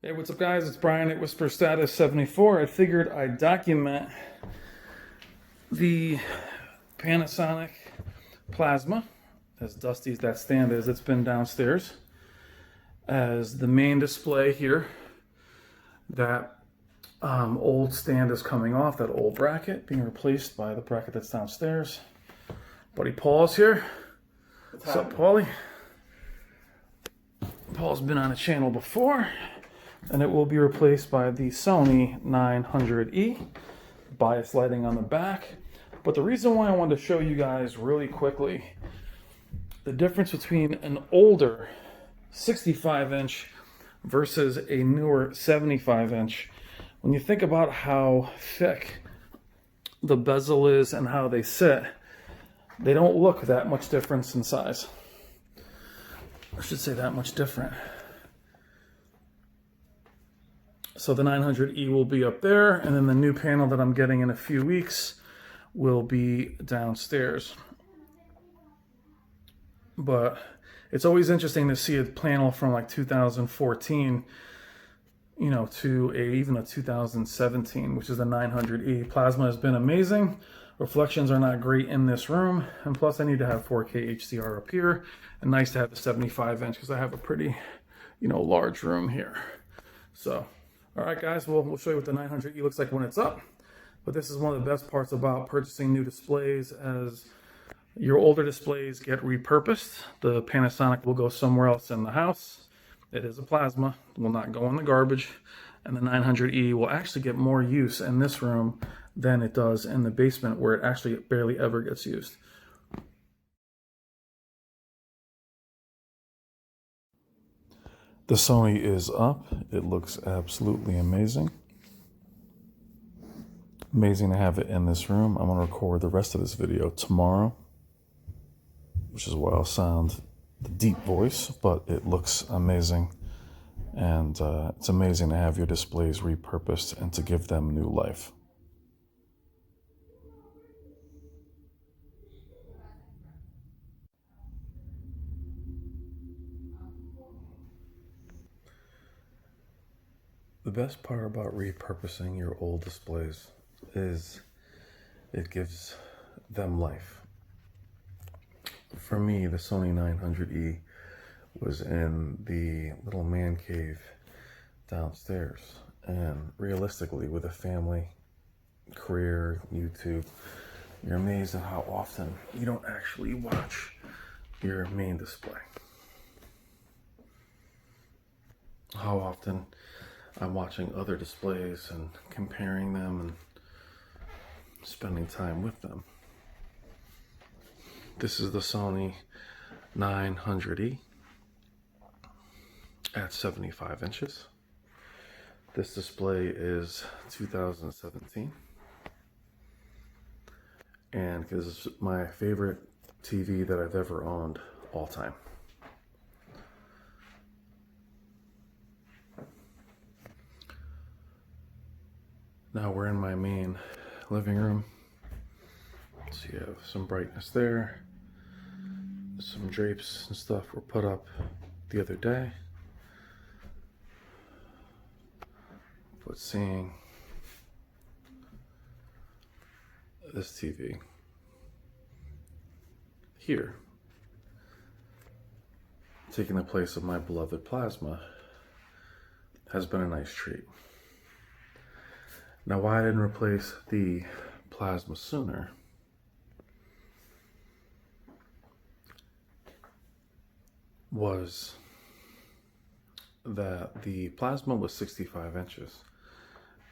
Hey, what's up guys? It's Brian at Whisper Status 74. I figured I'd document the Panasonic Plasma, as dusty as that stand is. It's been downstairs as the main display here. That old stand is coming off, that old bracket being replaced by the bracket that's downstairs. Buddy Paul's here. What's up, Paulie? Paul's been on a channel before, and it will be replaced by the Sony 900E. Bias lighting on the back. But the reason why I wanted to show you guys really quickly the difference between an older 65-inch versus a newer 75-inch. When you think about how thick the bezel is and how they sit, they don't look that much difference in size. I should say that much different. So the 900E will be up there, and then the new panel that I'm getting in a few weeks will be downstairs. But it's always interesting to see a panel from like 2014, you know, to even a 2017, which is the 900E. Plasma has been amazing. Reflections are not great in this room, and plus I need to have 4K HDR up here, and nice to have the 75-inch because I have a pretty, you know, large room here. So, all right, guys, we'll show you what the 900E looks like when it's up. But this is one of the best parts about purchasing new displays. As your older displays get repurposed, the Panasonic will go somewhere else in the house. It is a plasma, it will not go in the garbage, and the 900E will actually get more use in this room than it does in the basement, where it actually barely ever gets used. The Sony is up. It looks absolutely amazing. Amazing to have it in this room. I'm going to record the rest of this video tomorrow, which is why I'll sound the deep voice, but it looks amazing. And it's amazing to have your displays repurposed and to give them new life. The best part about repurposing your old displays is it gives them life. For me, the Sony 900E was in the little man cave downstairs, and realistically, with a family, career, YouTube, you're amazed at how often you don't actually watch your main display. How often I'm watching other displays and comparing them and spending time with them. This is the Sony 900E at 75 inches. This display is 2017. And this is my favorite TV that I've ever owned all time. Now we're in my main living room. So you have some brightness there. Some drapes and stuff were put up the other day. But seeing this TV here, taking the place of my beloved plasma, has been a nice treat. Now, why I didn't replace the plasma sooner was that the plasma was 65 inches,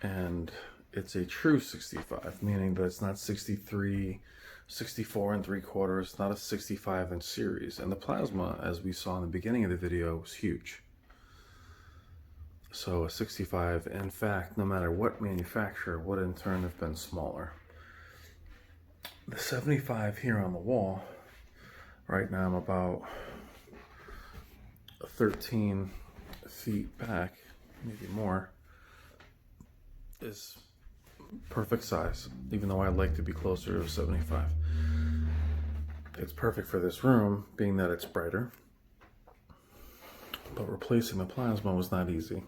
and it's a true 65, meaning that it's not 63, 64 and 3/4, it's not a 65-inch series. And the plasma, as we saw in the beginning of the video, was huge. So a 65, in fact, no matter what manufacturer, would in turn have been smaller. The 75 here on the wall, right now I'm about 13 feet back, maybe more, is perfect size, even though I'd like to be closer to 75. It's perfect for this room, being that it's brighter, but replacing the plasma was not easy.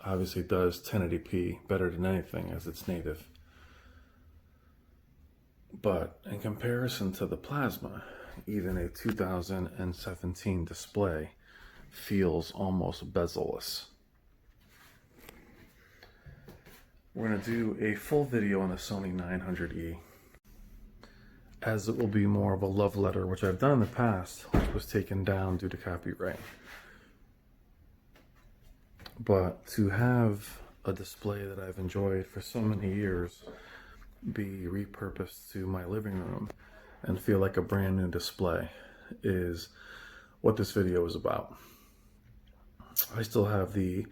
obviously does 1080p better than anything as it's native. But in comparison to the plasma, even a 2017 display feels almost bezel-less. We're going to do a full video on the Sony 900E, as it will be more of a love letter, which I've done in the past, which was taken down due to copyright. But to have a display that I've enjoyed for so many years be repurposed to my living room and feel like a brand new display is what this video is about. I still have the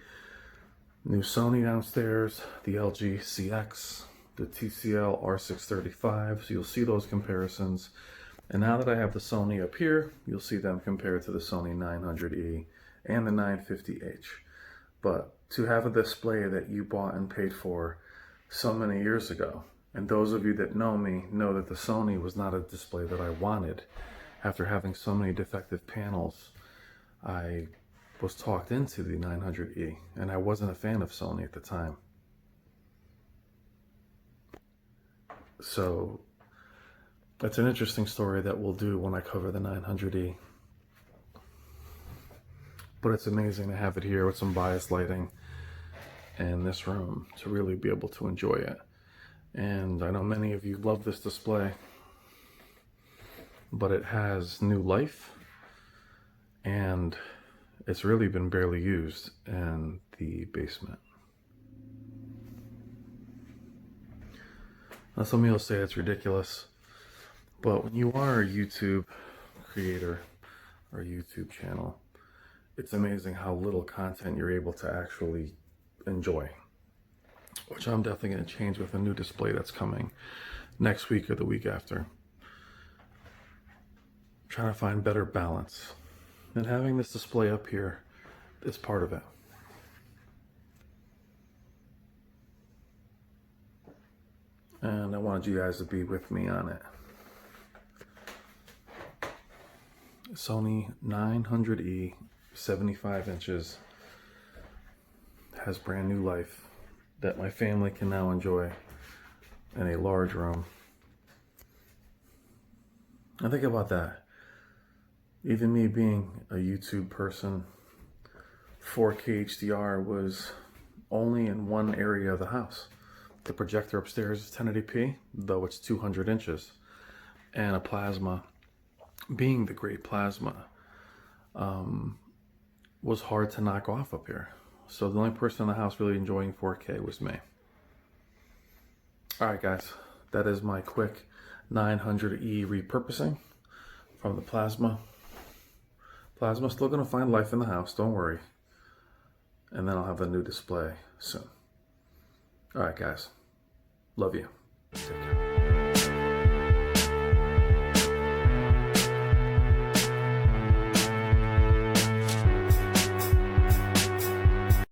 new Sony downstairs, the LG CX, the TCL R635, so you'll see those comparisons. And now that I have the Sony up here, you'll see them compared to the Sony 900E and the 950H. But to have a display that you bought and paid for so many years ago, and those of you that know me know that the Sony was not a display that I wanted. After having so many defective panels, I was talked into the 900E, and I wasn't a fan of Sony at the time. So that's an interesting story that we'll do when I cover the 900E. But it's amazing to have it here with some bias lighting in this room to really be able to enjoy it. And I know many of you love this display, but it has new life, and it's really been barely used in the basement. Now, some of you will say it's ridiculous, but when you are a YouTube creator or a YouTube channel, it's amazing how little content you're able to actually enjoy, which I'm definitely going to change with a new display that's coming next week or the week after. I'm trying to find better balance, and having this display up here is part of it. And I wanted you guys to be with me on it. Sony 900E, 75 inches, has brand new life that my family can now enjoy in a large room. And think about that. Even me being a YouTube person, 4K HDR was only in one area of the house. The projector upstairs is 1080p, though it's 200 inches. And a plasma, being the great plasma, was hard to knock off up here. So the only person in the house really enjoying 4K was me. Alright guys, that is my quick 900E repurposing from the plasma. Plasma's still going to find life in the house, don't worry. And then I'll have a new display soon. Alright guys, love you. Take care.